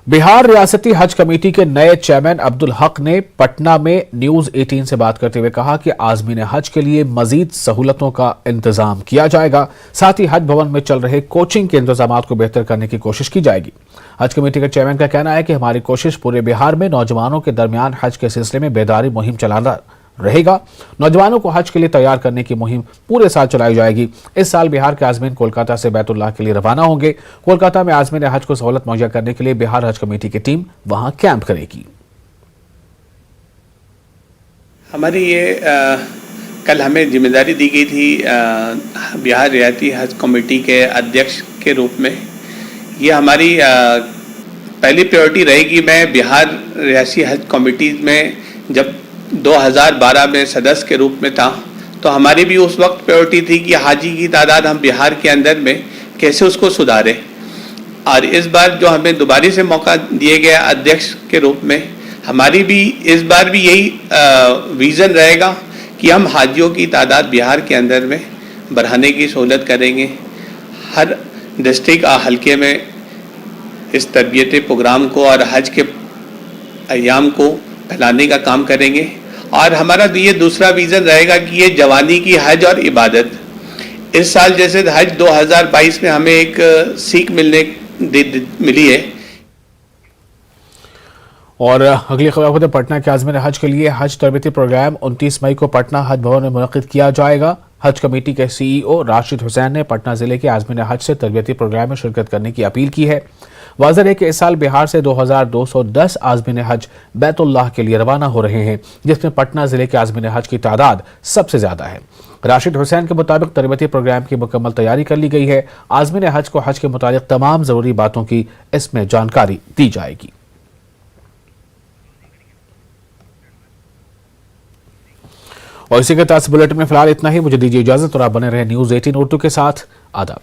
बिहार रियासती हज कमेटी के नए चेयरमैन अब्दुल हक ने पटना में न्यूज 18 से बात करते हुए कहा कि आज़मीन हज के लिए मजीद सहूलतों का इंतजाम किया जाएगा। साथ ही हज भवन में चल रहे कोचिंग के इंतजाम को बेहतर करने की कोशिश की जाएगी। हज कमेटी के चेयरमैन का कहना है कि हमारी कोशिश पूरे बिहार में नौजवानों के दरमियान हज के सिलसिले में बेदारी मुहिम चलाना रहेगा। नौजवानों को हज के लिए तैयार करने की मुहिम पूरे साल चलाई जाएगी। इस साल बिहार के आज़मीन कोलकाता से बैतुल्लाह के लिए रवाना होंगे। कोलकाता में आज़मीन हज को सहूलत मुहैया करने के लिए बिहार हज कमेटी की टीम वहां कैंप करेगी। हमारी ये कल हमें जिम्मेदारी दी गई थी बिहार रियासती हज कमेटी के अध्यक्ष के रूप में। ये हमारी पहली प्रायोरिटी रहेगी। मैं बिहार रियासती हज कमेटी में जब 2012 में सदस्य के रूप में था तो हमारी भी उस वक्त प्रायोरिटी थी कि हाजी की तादाद हम बिहार के अंदर में कैसे उसको सुधारें। और इस बार जो हमें दोबारा से मौका दिए गया अध्यक्ष के रूप में, हमारी भी इस बार भी यही विज़न रहेगा कि हम हाजियों की तादाद बिहार के अंदर में बढ़ाने की सहूलत करेंगे। हर डिस्ट्रिक्ट हल्के में इस तरबियती प्रोग्राम को और हज के अय्याम को फैलाने का काम करेंगे। और हमारा ये दूसरा विज़न रहेगा कि ये जवानी की हज और इबादत, इस साल जैसे हज 2022 में हमें एक सीख मिली है। और अगली खबर पटना के आज़मीन हज के लिए हज तरबियती प्रोग्राम 29 मई को पटना हज भवन में मुनक़िद किया जाएगा। हज कमेटी के सीईओ राशिद हुसैन ने पटना जिले के आज़मीन हज से तरबियती प्रोग्राम में शिरकत करने की अपील की है। वाज़ेह है कि इस साल बिहार से 2210 आज़मीन हज बैतुल्लाह के लिए रवाना हो रहे हैं, जिसमें पटना जिले के आज़मीन हज की तादाद सबसे ज्यादा है। राशिद हुसैन के मुताबिक तरबियती प्रोग्राम की मुकम्मल तैयारी कर ली गई है। आज़मीन हज को हज के मुताबिक तमाम जरूरी बातों की इसमें जानकारी दी जाएगी। और इसी के साथ बुलेटिन में फिलहाल इतना ही। मुझे दीजिए इजाजत और आप बने रहे न्यूज 18 उर्दू के साथ। आदाब।